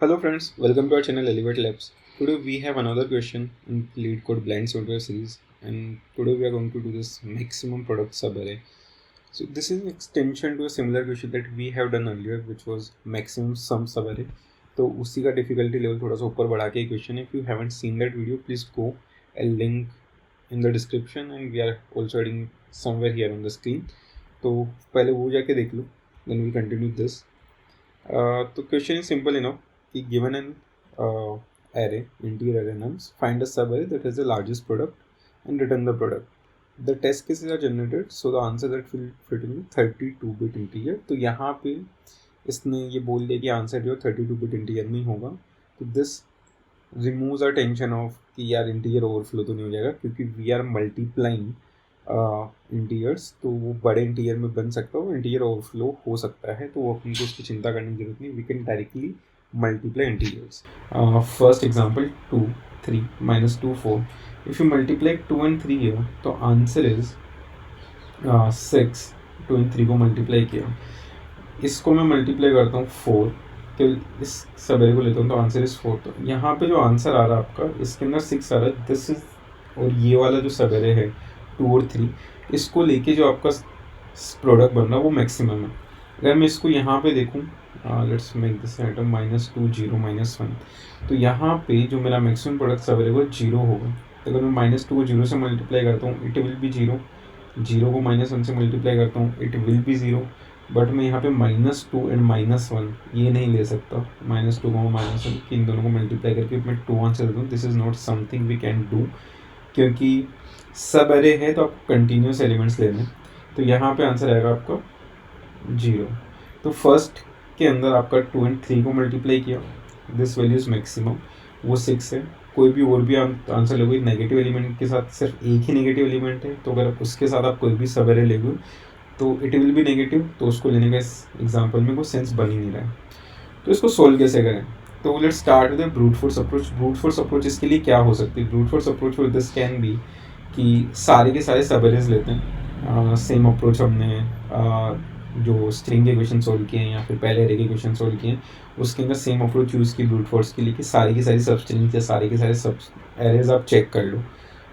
Hello friends, welcome to our channel Elevate Labs. Today we have another question in Lead Code Blind Software series, and today we are going to do this maximum product subarray. So this is an extension to a similar question that we have done earlier, which was maximum sum subarray. तो उसी का difficulty level थोड़ा सा ऊपर बढ़ा के question है. If you haven't seen that video, please go. A link in the description and we are also adding somewhere here on the screen. तो पहले वो जाके देख लो, then we continue this. तो question is simple enough. Given an array, integer array nums, find a subarray that has the largest product and return the product. The test cases are generated, so the answer that will fit in 32-bit integer. तो यहाँ पे इसने ये बोल दिया कि answer जो 32-bit integer में होगा. तो this removes our tension of कि यार integer overflow तो नहीं हो जाएगा, क्योंकि we are multiplying इंटीजर्स, तो वो बड़े इंटीजर में बन सकता है, इंटीजर ओवरफ्लो हो सकता है, तो वो अपनी को उसकी चिंता करने की जरूरत नहीं. We can directly multiply integers. First example 2, 3 minus 2, 4. If you multiply 2 and 3 here, तो answer is 6. 2 and 3 को multiply किया, इसको मैं multiply करता हूँ 4, तो इस सबरे को लेता हूँ, तो आंसर इज 4. तो यहाँ पे जो आंसर आ रहा है आपका, इसके अंदर 6 आ रहा है. दिस इज, और ये वाला जो सबरे है 2 और 3, इसको लेके जो आपका प्रोडक्ट बन रहा है वो मैक्सिमम है. अगर मैं इसको यहाँ पे देखूँ, लेट्स मेक दिस आइटम -2 0 -1, तो यहाँ पे जो मेरा मैक्सिमम प्रोडक्ट सब है वो 0 होगा. तो अगर मैं -2 को 0 से मल्टीप्लाई करता हूँ, इट विल बी 0. 0 को -1 से मल्टीप्लाई करता हूँ, इट विल बी 0. बट मैं यहाँ पे -2 एंड -1 ये नहीं ले सकता. -2 को -1, कि इन दोनों को मल्टीप्लाई करके मैं 2 आंसर देता हूँ. This is not something we can do, क्योंकि सब अरे है तो आपको कंटिन्यूस एलिमेंट्स लेने. तो यहाँ पे आंसर आएगा आपका 0. तो फर्स्ट के अंदर आपका 2 एंड 3 को मल्टीप्लाई किया, दिस वैल्यू इज मैक्सिमम, वो 6 है. कोई भी और भी आंसर लोगे नेगेटिव एलिमेंट के साथ, सिर्फ एक ही नेगेटिव एलिमेंट है, तो अगर उसके साथ आप कोई भी सब एरे लेगे तो इट विल बी नेगेटिव, तो उसको लेने का इस एग्जाम्पल में कोई सेंस बन ही नहीं रहा है. तो इसको सोल्व कैसे करें? तो let's start with brute force approach. Brute force approach इसके लिए क्या हो सकती है? Brute force approach for this can be कि सारे के सारे सब एरेज लेते हैं. सेम अप्रोच हमने जो स्ट्रिंग के क्वेश्चन सोल्व किए हैं या फिर पहले एरे के क्वेश्चन सोल्व किए हैं, उसके अंदर सेम अप्रोच यूज़ की ब्रूट फोर्स के लिए कि सारी की सारी सब स्ट्रिंग्स या सारे के सारे सब एरेज आप चेक कर लो.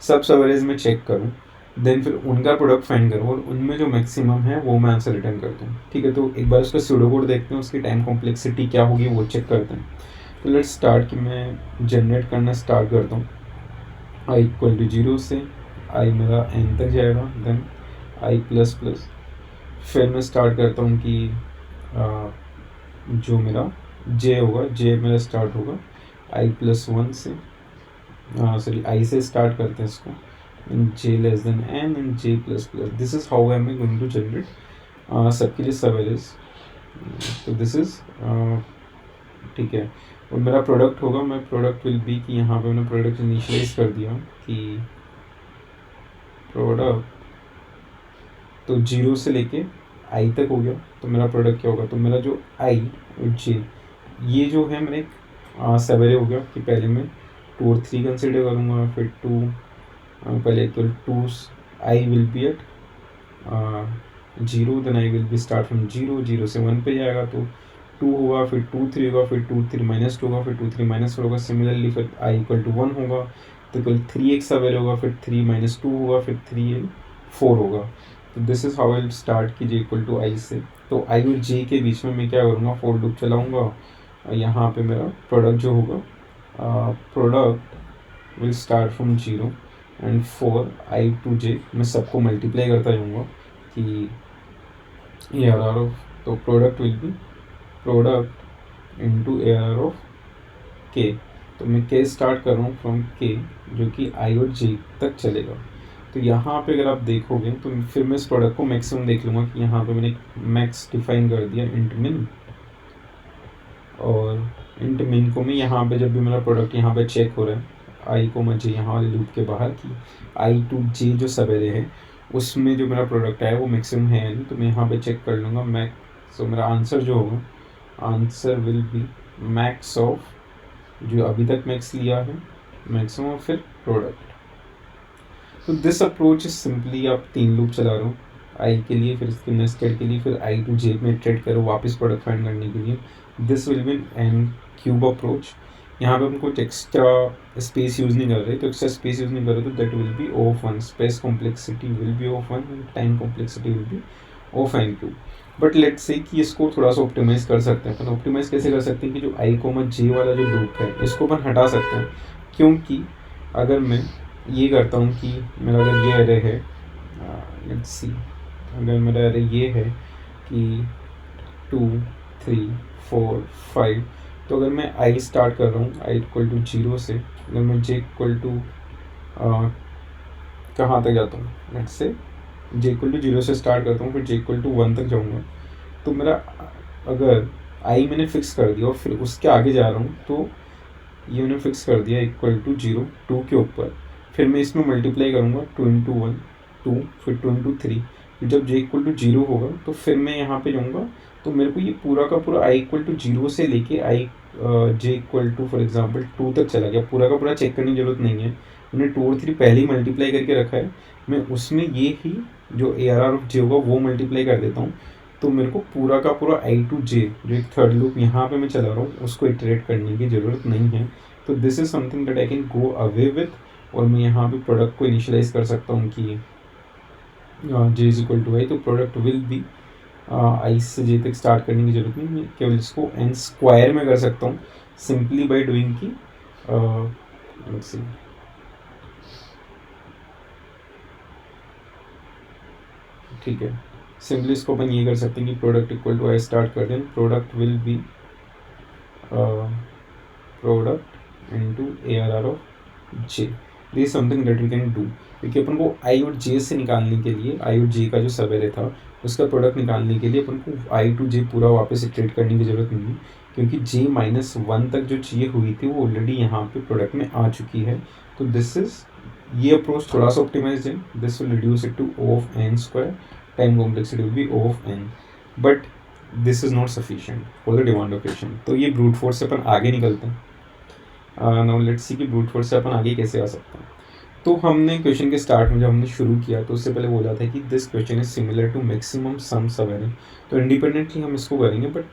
सब एरेज में चेक करूँ, देन फिर उनका प्रोडक्ट फाइंड करूँ, और उनमें जो मैक्सिमम है वो मैं आंसर रिटर्न करता हूँ. ठीक है, तो एक बार उसका स्यूडो कोड देखते हैं, उसकी टाइम कॉम्प्लेक्सिटी क्या होगी वो चेक करते हैं. तो लेट्स स्टार्ट कि मैं जनरेट करना स्टार्ट करता हूँ. आई इक्वल टू 0 से आई मेरा n तक जाएगा, देन आई प्लस प्लस. फिर मैं स्टार्ट करता हूँ कि जो मेरा j होगा, j मेरा स्टार्ट होगा i+1 से, सॉरी i से स्टार्ट करते हैं इसको, j less than n and j plus plus. This is how I am going to generate सबके लिए सब एरेज. तो दिस इज ठीक है. और मेरा प्रोडक्ट होगा, मैं प्रोडक्ट विल बी कि यहाँ पे मैंने प्रोडक्ट इनिशियलाइज कर दिया कि प्रोडक्ट, तो 0 से लेके आई तक हो गया. तो मेरा प्रोडक्ट क्या होगा? तो मेरा जो आई और जे, ये जो है मेरे सवेरे हो गया कि पहले मैं 2 और 3 कंसिडर करूँगा, फिर 2 पहले equal 2 I will be at 0, then I will be start from 0 से 1 पे जाएगा, तो 2 होगा, फिर 2 3 होगा, फिर 2 3 -2 होगा, फिर 2 3 -4 होगा. सिमिलरली फिर आई इक्वल टू 1 होगा, तो इक्वल 3 एक सवेरे होगा, फिर 3 -2 होगा, फिर 3 4 होगा. तो this is how I start की j इक्वल टू आई से. तो आई और j के बीच में मैं क्या करूँगा, फोर लूप चलाऊँगा. यहाँ पे मेरा प्रोडक्ट जो होगा, product will start from 0 and 4 i to j, मैं सबको मल्टीप्लाई करता जाऊँगा कि ए आर आर ऑफ, तो product will be product into A R R of k. तो मैं k स्टार्ट कर रहा हूँ फ्रॉम k, जो कि i और j तक चलेगा. तो यहाँ पे अगर आप देखोगे तो फिर मैं इस प्रोडक्ट को मैक्सिमम देख लूँगा कि यहाँ पे मैंने मैक्स डिफाइन कर दिया इंट मिन, और इंट मिन को मैं यहाँ पे जब भी मेरा प्रोडक्ट यहाँ पे चेक हो रहा है आई को मुझे यहाँ वाले लूप के बाहर की आई टू जे जो सवेरे है उसमें जो मेरा प्रोडक्ट है वो मैक्सिमम है नहीं, तो मैं यहाँ पे चेक कर लूँगा मैक्स. तो मेरा आंसर जो होगा, answer will be max of, जो अभी तक मैक्स लिया है मैक्सिमम ऑफ फिर प्रोडक्ट. तो दिस अप्रोच इज सिंपली, आप 3 लूप चला रहे हो, आई के लिए, फिर इसके नेस्टेड के लिए, फिर आई टू जे में इटरेट करो वापस प्रोडक्ट फाइंड करने के लिए. This will be n cube approach. यहाँ पे हम कुछ एक्स्ट्रा स्पेस यूज़ नहीं कर रहे, तो एक्स्ट्रा स्पेस यूज़ नहीं कर रहे तो that will be of one. Space complexity will be of one, time complexity will be of n cube. But let's say कि इसको थोड़ा सा ऑप्टिमाइज़ कर सकते हैं. अपन ऑप्टिमाइज़ कैसे कर सकते हैं कि जो आई कोमा जे वाला जो लूप है इसको अपन हटा सकते हैं. क्योंकि अगर मैं ये करता हूँ कि मेरा अगर ये एरे है, लेट्स सी, अगर मेरा एरे ये है कि 2 3 4 5, तो अगर मैं आई स्टार्ट कर रहा हूँ आई इक्वल टू 0 से, अगर मैं जे इक्वल टू कहाँ तक जाता हूँ, let's say J equal to 0 से स्टार्ट करता हूँ, फिर जे इक्वल टू 1 तक जाऊँगा, तो मेरा अगर आई मैंने फिक्स कर दिया और फिर उसके आगे जा रहा हूँ तो ये मैंने फिक्स कर दिया इक्वल टू 0 2 के ऊपर. फिर मैं इसमें मल्टीप्लाई करूँगा 2 इंटू 1 2, फिर 2 इंटू 3. जब जे इक्वल टू 0 होगा तो फिर मैं यहाँ पे जाऊँगा, तो मेरे को ये पूरा का पूरा आई इक्वल टू 0 से लेके आई J equal to for example 2 तक चला गया. पूरा का पूरा चेक करने की जरूरत नहीं है, मैंने 2 और 3 पहले ही मल्टीप्लाई करके रखा है. मैं उसमें ये ही जो ए आर आर ऑफ जे होगा वो मल्टीप्लाई कर देता हूँ. तो मेरे को पूरा का पूरा आई टू जे जो एक थर्ड लूप यहाँ पे मैं चला रहा हूँ उसको इटरेट करने की ज़रूरत नहीं है. तो this is something that I can go away with. और मैं यहाँ पे प्रोडक्ट को इनिशियलाइज कर सकता हूँ कि जे इज इक्वल टू आई, तो प्रोडक्ट विल बी आई से जे तक स्टार्ट करने की जरूरत नहीं. मैं केवल इसको एन स्क्वायर में कर सकता हूँ सिंपली बाय डूइंग की लेट्स सी, ठीक है, सिंपली इसको अपन ये कर सकते हैं कि product equal to i start कर दें. Product will be product into A R R of j. This is something that we can do. क्योंकि अपन को आई और जे से निकालने के लिए, आई और जे का जो सब एरे था उसका प्रोडक्ट निकालने के लिए अपन को आई टू जे पूरा वापस इटरेट करने की ज़रूरत नहीं है. क्योंकि जे -1 तक जो चाहिए हुई थी वो ऑलरेडी यहाँ पे प्रोडक्ट में आ चुकी है. तो दिस इज, ये अप्रोच थोड़ा सा ऑप्टिमाइज्ड है. This will reduce it to of n square, time complexity will be of n, but this is not sufficient for the demand operation. तो ये ब्रूट फोर्स से अपन आगे निकलते हैं. नाउ लेट्स सी कि ब्रूट फोर्स से अपन आगे कैसे आ सकते हैं. तो हमने क्वेश्चन के स्टार्ट में जब हमने शुरू किया तो उससे पहले बोला था कि this question is similar to maximum sum subarray. तो इंडिपेंडेंटली हम इसको करेंगे, बट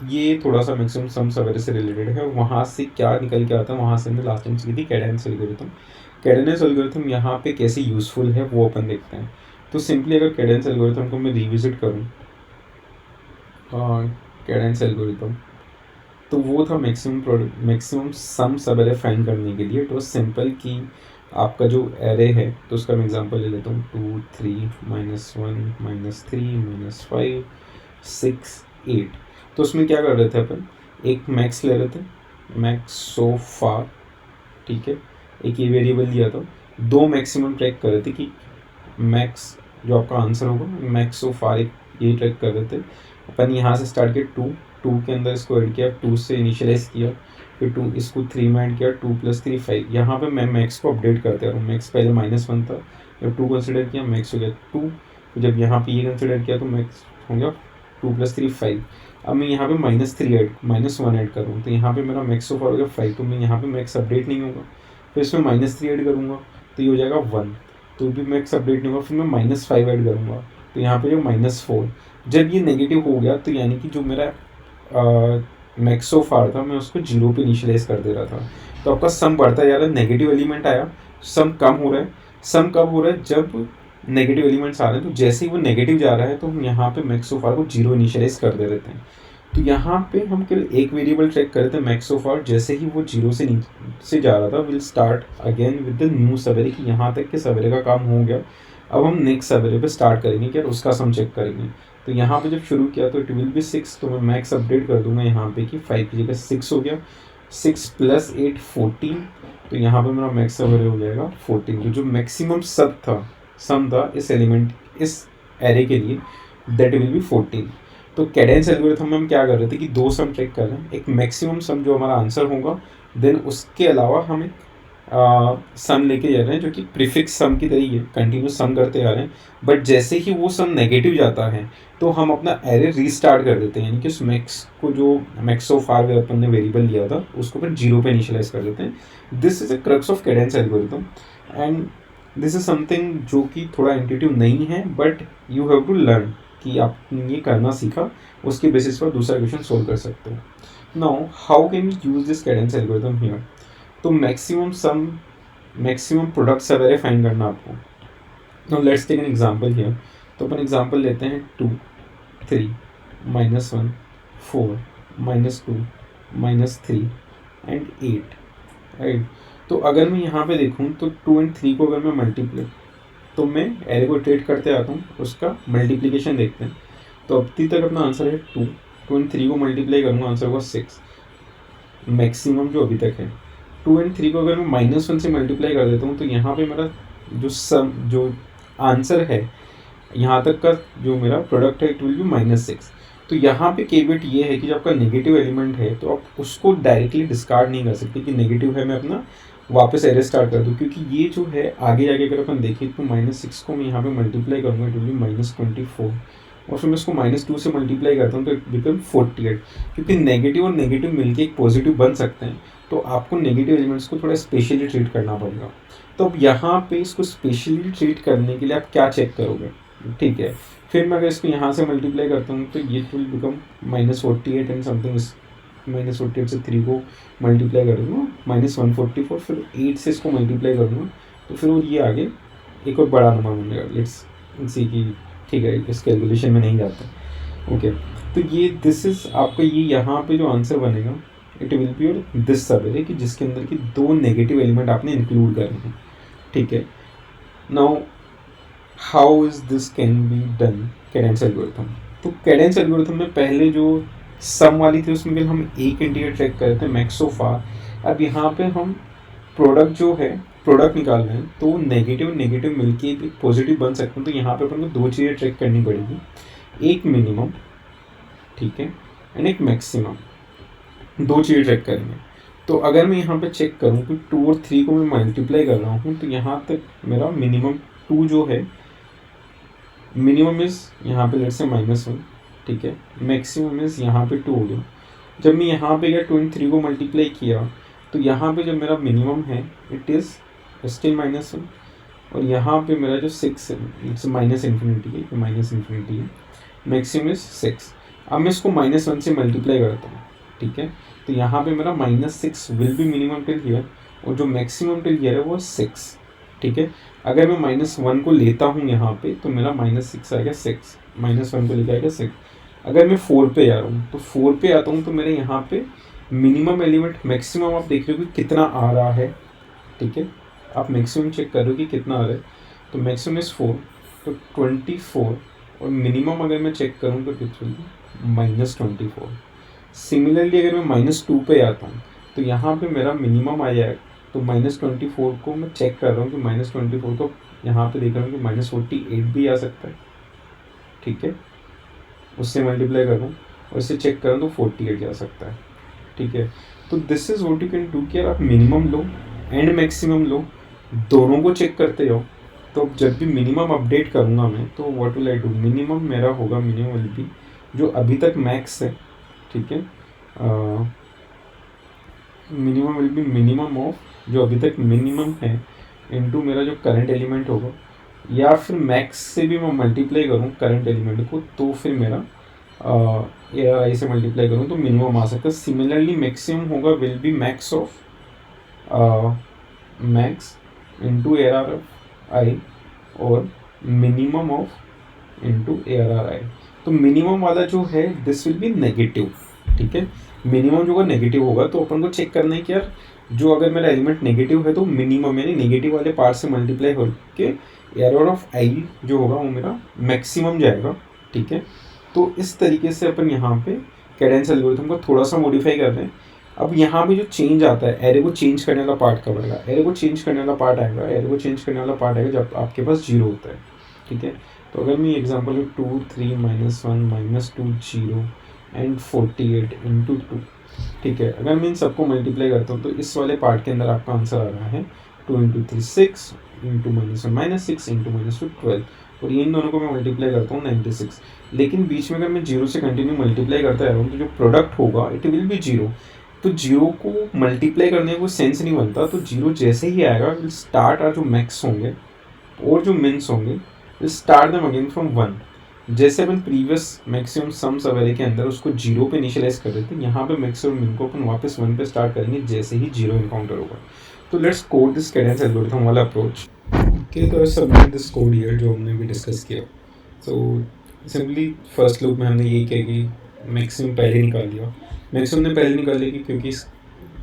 ये थोड़ा सा मैक्सिमम सम सवेरे से रिलेटेड है. वहाँ से क्या निकल के आता है, वहाँ से हमने लास्ट टाइम सीखी थी कैडेंस एल्गोरिथम. कैडेंस एल्गोरिथम यहाँ पे कैसे यूजफुल है वो अपन देखते हैं. तो सिंपली अगर कैडेंस एल्गोरिथम को मैं रिविजिट करूँ, कैडेंस एल्गोरिथम तो वो था मैक्सिमम सम सब एरे फाइंड करने के लिए. इट वॉज सिंपल कि आपका जो एरे है, तो उसका मैं एग्जांपल ले लेता हूँ 2 3 -1 -3 -5 6 8. तो उसमें क्या कर रहे थे अपन, एक मैक्स ले रहे थे, मैक्स सो फार, ठीक है, एक ये वेरिएबल दिया था. दो मैक्सिमम ट्रैक कर रहे थे कि मैक्स जो आपका आंसर होगा मैक्स सो फार, एक ये ट्रैक कर रहे थे. अपन यहाँ से स्टार्ट किया 2 के अंदर इसको ऐड किया, 2 से इनिशियलाइज किया, फिर 2 इसको 3 में ऐड किया, 2 + 3 5. यहाँ पे मैं मैक्स को अपडेट करते रहा हूँ. मैक्स पहले -1 था, जब 2 कंसिडर किया मैक्स हो गया 2. तो जब यहाँ पे ये कंसिडर किया तो मैक्स हो गया 2 + 3 5. अब मैं यहाँ पे -1 ऐड कर रहा हूँ, तो यहाँ पे मेरा मैक्स ऑफ हो गया 5. तो मैं यहाँ पे मैक्स अपडेट नहीं होगा. फिर इसमें -3 ऐड करूँगा तो ये हो जाएगा 1, तो भी मैक्स अपडेट नहीं होगा. फिर मैं -5 ऐड करूँगा तो यहाँ पे जो -4. जब ये नेगेटिव हो गया तो यानी कि जो मेरा मैक्स सो फार था मैं उसको 0 पे इनिशियलाइज कर दे रहा था. तो आपका सम बढ़ता जा रहा है, नेगेटिव एलिमेंट आया, सम कम हो रहा है. सम कब हो रहा है, जब नेगेटिव एलिमेंट्स आ रहे हैं. तो जैसे ही वो नेगेटिव जा रहा है तो हम यहाँ पे मैक्स सो फार को 0 इनिशियलाइज कर दे देते हैं. तो यहाँ पे हम केवल एक वेरिएबल ट्रैक कर रहे थे मैक्स सो फार. जैसे ही वो 0 से जा रहा था, will start again with the new सवेरे कि यहाँ तक के सवेरे का काम हो गया. अब हम नेक्स्ट सवेरे पे स्टार्ट करेंगे कि यार उसका सम चेक करेंगे. तो यहाँ पे जब शुरू किया तो इट विल बी 6. तो मैं मैक्स अपडेट कर दूंगा यहाँ पे कि 5 की जगह 6 हो गया. 6 + 8 14. तो यहाँ पे मेरा मैक्स सवेरे हो जाएगा 14. तो जो मैक्सिमम सम था इस एलिमेंट, इस एरे के लिए, दैट विल बी 14. तो कैडेंस एल्गोरिथम में हम क्या कर रहे थे कि 2 सम ट्रैक कर रहे हैं. एक मैक्सिमम सम जो हमारा आंसर होगा, देन उसके अलावा हम एक सम लेके जा रहे हैं जो कि प्रीफिक्स सम की तरह है, कंटिन्यूस सम करते आ रहे हैं. बट जैसे ही वो सम नेगेटिव जाता है तो हम अपना एरे रीस्टार्ट कर देते हैं. यानी कि उस मैक्स को, जो मैक्स सो फार अपन ने वेरिएबल लिया था, उसको फिर 0 पे इनिशियलाइज कर देते हैं. This is a crux of Kadane's algorithm. And this is something जो कि थोड़ा इंट्यूटिव नहीं है, but you have to learn कि आपने ये करना सीखा, उसके बेसिस पर दूसरा क्वेश्चन सोल्व कर सकते हो. Now how can you use this Kadane's algorithm here. तो मैक्सिमम प्रोडक्ट सवेरे फाइंड करना आपको. Now let's take an example here. तो अपन एग्जांपल लेते हैं 2, 3, -1, 4, -2, -3 एंड 8, राइट. तो अगर मैं यहाँ पे देखूँ तो 2 एंड 3 को अगर मैं मल्टीप्लाई, तो मैं एरे को इटरेट करते आता हूँ, उसका मल्टीप्लिकेशन देखते हैं. तो अभी तक अपना आंसर है 2. 2 एंड 3 को मल्टीप्लाई करूँगा, आंसर होगा 6, मैक्सिमम जो अभी तक है. 2 एंड 3 को अगर मैं -1 से मल्टीप्लाई कर देता हूँ, तो यहाँ पे मेरा जो आंसर है, यहाँ तक का जो मेरा प्रोडक्ट है, इट विल बी -6. तो यहाँ पे केवेट ये है कि जब आपका नेगेटिव एलिमेंट है तो आप उसको डायरेक्टली डिस्कार्ड नहीं कर सकते कि नेगेटिव है, मैं अपना वापस एरे स्टार्ट कर दूँ, क्योंकि ये जो है आगे जाके अगर अपन देखें तो -6 को मैं यहाँ पे मल्टीप्लाई करूँगा, इट विल बी -24, और फिर मैं इसको -2 से मल्टीप्लाई करता हूँ तो इट बिकम 48. क्योंकि नेगेटिव और नेगेटिव मिलके एक पॉजिटिव बन सकते हैं, तो आपको नेगेटिव एलिमेंट्स को थोड़ा स्पेशली ट्रीट करना पड़ेगा. तो अब यहाँ पे इसको स्पेशली ट्रीट करने के लिए आप क्या चेक करोगे, ठीक है. फिर मैं अगर इसको यहाँ से मल्टीप्लाई करता हूँ तो ये विल बिकम -48 एंड समथिंग. -48 से 3 को मल्टीप्लाई कर दूँगा, -144. फिर 8 से इसको मल्टीप्लाई करूँगा, तो फिर वो ये आगे एक और बड़ा नंबर बनेगा. लेट्स सी कि ठीक है, इस कैलकुलेशन में नहीं जाता. ओके, तो ये दिस इज आपका ये यहाँ पे जो आंसर बनेगा, it will be your this सबेरे, कि जिसके अंदर की 2 नेगेटिव एलिमेंट आपने इंक्लूड करने हैं, ठीक है. Now how is this can be done Cadence algorithm. तो कैडेंस एल्गोरिथम में पहले जो सम वाली थी उसमें हम एक इंटीजर ट्रैक कर रहे थे मैक्स सो फार. अब यहाँ पे हम प्रोडक्ट जो है, प्रोडक्ट निकाल रहे हैं, तो नेगेटिव नेगेटिव मिलके भी पॉजिटिव बन सकते हैं. तो यहाँ पे अपन को 2 चीज़ें ट्रैक करनी पड़ेगी, एक मिनिमम, ठीक है, एंड एक मैक्सिमम. 2 चीज़ें ट्रैक करेंगे. तो अगर मैं यहाँ पे चेक करूँ कि 2 और 3 को मैं मल्टीप्लाई कर रहा हूँ, तो यहाँ तक मेरा मिनिमम 2 जो है, मिनिमम इज़ यहाँ पे लेट्स से -1, ठीक है, मैक्सिमम इज़ यहाँ पे 2 हो गया. जब मैं यहाँ पे गया 2 एंड 3 को मल्टीप्लाई किया, तो यहाँ पे जब मेरा मिनिमम है इट इज़ स्टिल -1, और यहाँ पे मेरा जो 6 है, इट्स -इन्फिनिटी है, तो -इन्फिनिटी है, मैक्सिमम इज 6. अब मैं इसको -1 से मल्टीप्लाई करता हूँ, ठीक है. तो यहाँ पे मेरा -6 will be minimum till here, और जो मैक्सिमम टिल हियर है वो 6, ठीक है. अगर मैं -1 को लेता हूँ यहाँ पे, तो मेरा -6 आएगा 6, -1 को लेकर आएगा 6. अगर मैं 4 पे आ रहा हूँ, तो 4 पे आता हूँ, तो मेरे यहाँ पे मिनिमम एलिमेंट, मैक्सिमम आप देख रहे हो कि कितना आ रहा है, ठीक है. आप मैक्सिमम चेक कर रहे हो कि कितना आ रहा है, तो मैक्सिमम इज़ 4, तो 24, और मिनिमम अगर मैं चेक करूँ तो कितना, -24. सिमिलरली अगर मैं -2 पे आता हूँ, तो यहाँ पे मेरा मिनिमम आ जाएगा. तो -24 को मैं चेक कर रहा हूँ कि -24 को यहाँ पे देख रहा हूँ कि -48 भी आ सकता है, ठीक है. उससे मल्टीप्लाई कर रहा हूँ और इससे चेक कर रहा हूँ तो 48 जा सकता है, ठीक है. तो this is what you can do कि आप मिनिमम लो एंड मैक्सिमम लो, दोनों को चेक करते हो. तो जब भी मिनिमम अपडेट करूँगा मैं, तो what will I do, minimum मेरा होगा, मिनिमम विल बी जो अभी तक मैक्स है, ठीक है, minimum will be minimum of जो अभी तक मिनिमम है इनटू मेरा जो करंट एलिमेंट होगा, या फिर मैक्स से भी मैं मल्टीप्लाई करूँ करंट एलिमेंट को, तो फिर मेरा ARI से मल्टीप्लाई करूँ तो मिनिमम आ सकता है. सिमिलरली मैक्सिमम होगा will be max of max into ARI और मिनिमम ऑफ इंटू ARI. तो मिनिमम वाला जो है दिस विल बी नेगेटिव, ठीक है. मिनिमम जो होगा नेगेटिव होगा, तो अपन को चेक करना है कि यार जो अगर मेरा एलिमेंट नेगेटिव है तो मिनिमम यानी नेगेटिव वाले पार्ट से मल्टीप्लाई होकर एरर ऑफ आई जो होगा वो मेरा मैक्सिमम जाएगा, ठीक है. तो इस तरीके से अपन यहाँ पे कैडेंस एल्गोरिथम को थोड़ा सा मॉडिफाई कर रहे हैं. अब यहाँ पे जो चेंज आता है, एरे को चेंज करने वाला पार्ट कब आएगा, एरे को चेंज करने वाला पार्ट आएगा, एरे को चेंज करने वाला पार्ट आएगा जब आपके पास 0 होता है, ठीक है. तो अगर मैं एग्जांपल 2, 3, -1, -2, 0 एंड 48 इंटू 2, ठीक है. अगर मैं इन सबको मल्टीप्लाई करता हूँ तो इस वाले पार्ट के अंदर आपका आंसर आ रहा है 2 × 3 6 इंटू -1 -6 इंटू -2 12, और इन दोनों को मैं मल्टीप्लाई करता हूँ 96. लेकिन बीच में अगर मैं 0 से कंटिन्यू मल्टीप्लाई करता रहा हूँ तो जो प्रोडक्ट होगा इट विल बी 0. तो 0 को मल्टीप्लाई करने का कोई सेंस नहीं बनता. तो 0 जैसे ही आएगा विल स्टार्ट जो मैक्स होंगे, और जो मिन्स होंगे स्टार्ट देम अगेन फ्रॉम 1. जैसे अपन प्रीवियस मैक्सिमम सम सवेरे के अंदर उसको 0 पे इनिशियलाइज कर रहे थे, यहाँ पे मैक्सिमम मिन को अपन वापस 1 पे स्टार्ट करेंगे जैसे ही 0 इनकाउंटर होगा. तो let's code this Kadane's algorithm वाला अप्रोच. ओके, तो सबमिट दिस कोड हियर जो हमने भी डिस्कस किया. सो सिंपली फर्स्ट लूप में हमने ये किया कि मैक्सिमम पहले निकाल लिया. मैक्सिमम ने पहले निकाल लिया क्योंकि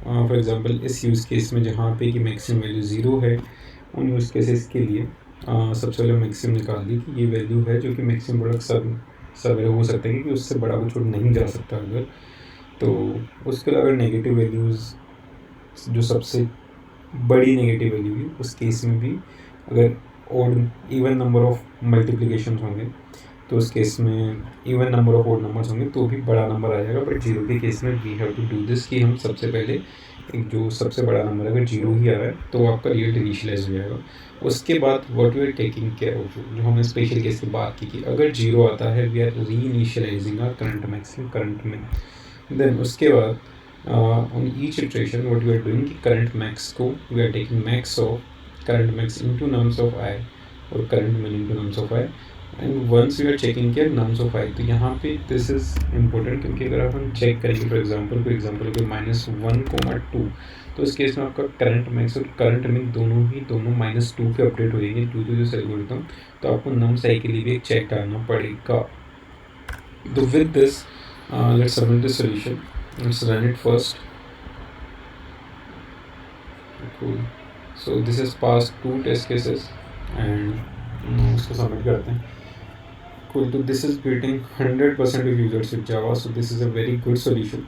फॉर एग्जांपल इस यूज़ केस में जहाँ पे कि मैक्सिमम वैल्यू 0 है, उन यूज़ केसेस के लिए सबसे पहले मैक्सिमम निकाल ली कि ये वैल्यू है जो कि मैक्सिमम प्रोडक्ट सब हो सकता है कि उससे बड़ा कुछ नहीं जा सकता अगर. तो उसके अलावा नेगेटिव वैल्यूज़ जो सबसे बड़ी नेगेटिव वैल्यू है उस केस में भी अगर odd even number of multiplication होंगे तो उस केस में even number of odd numbers होंगे तो भी बड़ा नंबर आ जाएगा. बट 0 के केस में we have to do this कि हम सबसे पहले एक जो सबसे बड़ा नंबर अगर 0 ही आ रहा है तो आपका रियल इनिशियलाइज हो जाएगा. उसके बाद what we are taking care of, जो हमने स्पेशल केस की बात की कि अगर 0 आता है we are reinitializing our current maximum current min. Then उसके बाद on each iteration what we are doing कि करंट मैक्स को we are taking max of current max into nums of I और current min into nums of I. And once you are checking care nums of I, तो यहाँ पे this is important क्योंकि अगर हम check करेंगे for example अगर -1,2 तो इस केस में आपका करंट मैक्स और करंट मिन दोनों -2 पे अपडेट हो जाएंगे ड्यू टू दिस एल्गोरिथम. तो आपको नम्स आई के लिए भी एक चेक डालना पड़ेगा. तो with this let's submit this solution. Let's run it first. cool. So this is passed 2 test cases and उसको सबमिट करते हैं. Cool. So this is beating 100% of users with Java. So this is a very good solution.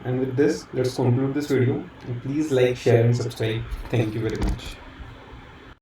And with this, let's conclude this video. Please like, share and subscribe. Thank you very much.